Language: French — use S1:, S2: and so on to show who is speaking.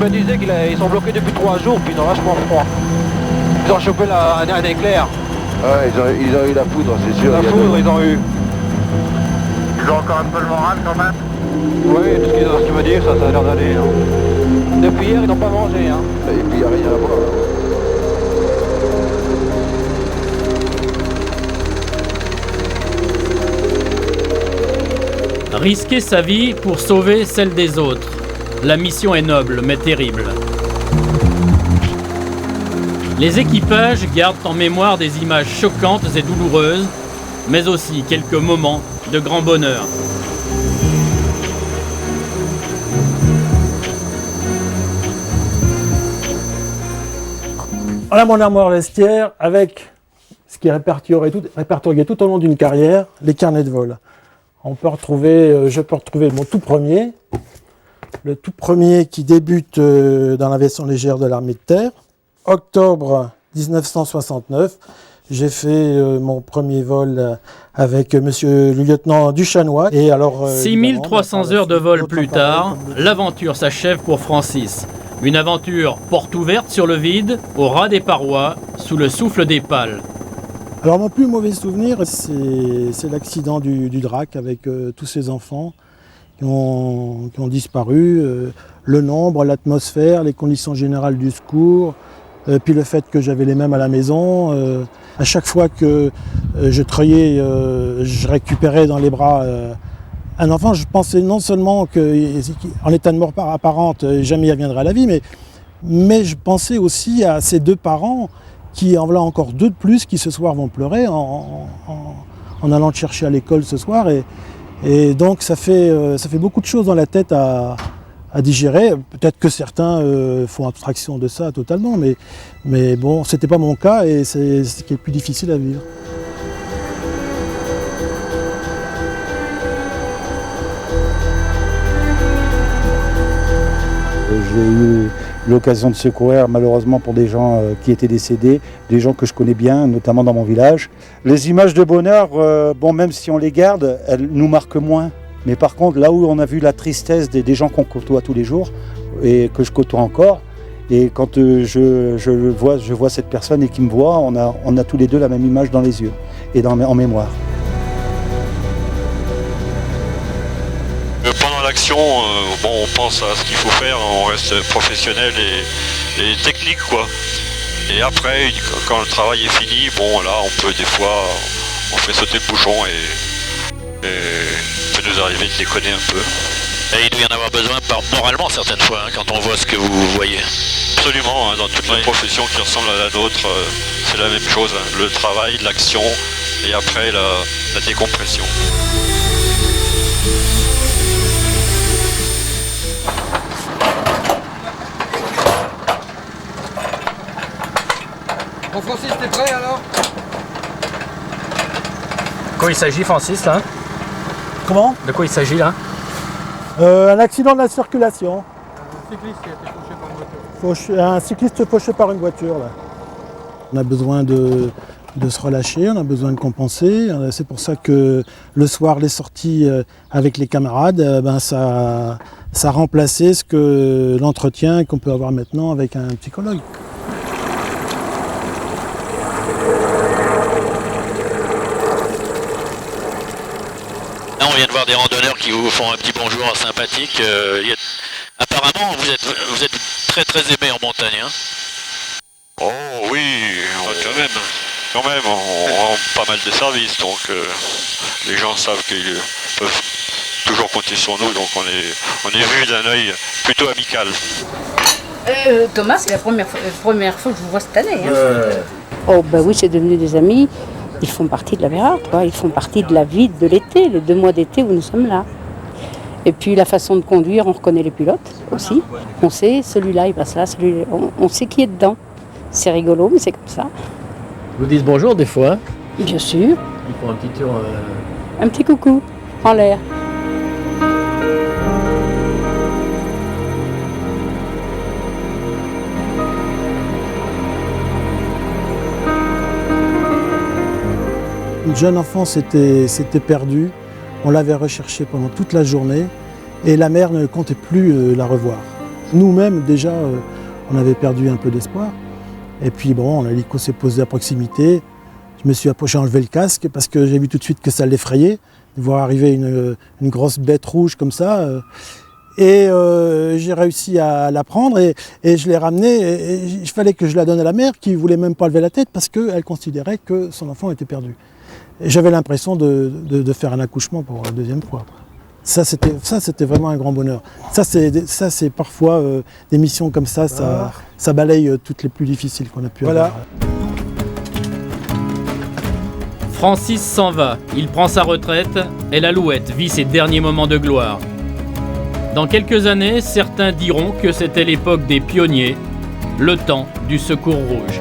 S1: me disait qu'ils sont bloqués depuis 3 jours, puis ils ont vachement froid. Ils ont chopé un éclair.
S2: Ouais, ils ont eu la foudre, c'est sûr.
S1: La foudre, ils ont eu.
S3: Ils ont encore un peu le moral quand même.
S1: Oui, tout ce qu'ils me disent, ça a l'air d'aller. Hein. Depuis hier, ils n'ont pas mangé. Hein.
S2: Et puis il n'y a rien à voir.
S4: Risquer sa vie pour sauver celle des autres. La mission est noble, mais terrible. Les équipages gardent en mémoire des images choquantes et douloureuses, mais aussi quelques moments de grand bonheur.
S5: Voilà mon armoire vestiaire avec ce qui est répertorié tout au long d'une carrière, les carnets de vol. Je peux retrouver mon tout premier, le tout premier qui débute dans l'aviation légère de l'armée de terre. Octobre 1969, j'ai fait mon premier vol avec monsieur le lieutenant Duchanois. Et alors,
S4: 6300 heures de vol plus tard, l'aventure s'achève pour Francis. Une aventure porte ouverte sur le vide, au ras des parois, sous le souffle des pales.
S5: Alors mon plus mauvais souvenir, c'est l'accident du Drac avec tous ces enfants qui ont disparu. Le nombre, l'atmosphère, les conditions générales du secours, puis le fait que j'avais les mêmes à la maison. À chaque fois que je treuillais, je récupérais dans les bras un enfant. Je pensais non seulement qu'en état de mort apparente, jamais il reviendrait à la vie, mais je pensais aussi à ces deux parents qui en voilà encore deux de plus qui ce soir vont pleurer en allant te chercher à l'école ce soir. Et donc ça fait beaucoup de choses dans la tête à digérer. Peut-être que certains font abstraction de ça totalement, mais bon, c'était pas mon cas et c'est ce qui est plus difficile à vivre.
S6: J'ai eu l'occasion de secourir malheureusement pour des gens qui étaient décédés, des gens que je connais bien, notamment dans mon village. Les images de bonheur, bon, même si on les garde, elles nous marquent moins. Mais par contre, là où on a vu la tristesse des gens qu'on côtoie tous les jours, et que je côtoie encore, et quand je vois cette personne et qu'il me voit, on a tous les deux la même image dans les yeux et en mémoire.
S7: Pendant l'action, on pense à ce qu'il faut faire, on reste professionnel et technique, quoi. Et après, quand le travail est fini, bon là, on peut des fois, on fait sauter le bouchon et peut nous arriver de déconner un peu.
S8: Et il doit y en avoir besoin moralement certaines fois, hein, quand on voit ce que vous voyez.
S7: Absolument, hein, dans toutes les professions qui ressemblent à la nôtre, c'est la même chose, hein, le travail, l'action et après la décompression.
S1: Bon Francis, t'es prêt alors?
S4: De quoi il s'agit, Francis, là?
S5: Comment?
S4: De quoi il s'agit, là?
S5: Un accident de la circulation.
S1: Un cycliste qui a été fauché par une voiture.
S5: Un cycliste fauché par une voiture. Là. On a besoin de se relâcher, on a besoin de compenser. C'est pour ça que le soir, les sorties avec les camarades, ça a remplacé l'entretien qu'on peut avoir maintenant avec un psychologue.
S8: Là, on vient de voir des randonneurs qui vous font un petit bonjour sympathique. Apparemment, vous êtes très très aimé en montagne. Hein.
S7: Oh oui, quand même, on rend pas mal de services, donc les gens savent qu'ils peuvent toujours compter sur nous, donc on est vu d'un œil plutôt amical.
S9: Thomas, c'est la première fois que je vous vois cette année. Hein.
S10: Oh bah oui, c'est devenu des amis. Ils font partie de la Bérarde, quoi. Ils font partie de la vie de l'été, les 2 mois d'été où nous sommes là. Et puis la façon de conduire, on reconnaît les pilotes aussi. On sait, celui-là, il passe là, celui-là. On sait qui est dedans. C'est rigolo, mais c'est comme ça.
S4: Ils vous disent bonjour des fois.
S10: Bien sûr.
S4: Ils font un petit tour.
S10: Un petit coucou en l'air. Une jeune enfant s'était perdue. On l'avait recherchée pendant toute la journée et la mère ne comptait plus la revoir.
S5: Nous-mêmes, déjà, on avait perdu un peu d'espoir. Et puis bon, l'hélico s'est posé à proximité. Je me suis approché, enlevé le casque parce que j'ai vu tout de suite que ça l'effrayait de voir arriver une grosse bête rouge comme ça. Et j'ai réussi à la prendre et je l'ai ramenée. Et il fallait que je la donne à la mère qui ne voulait même pas lever la tête parce qu'elle considérait que son enfant était perdu. Et j'avais l'impression de faire un accouchement pour la deuxième fois. Ça, c'était vraiment un grand bonheur. Ça, c'est parfois des missions comme ça balaye toutes les plus difficiles qu'on a pu avoir.
S4: Francis s'en va, il prend sa retraite et l'Alouette vit ses derniers moments de gloire. Dans quelques années, certains diront que c'était l'époque des pionniers, le temps du Secours Rouge.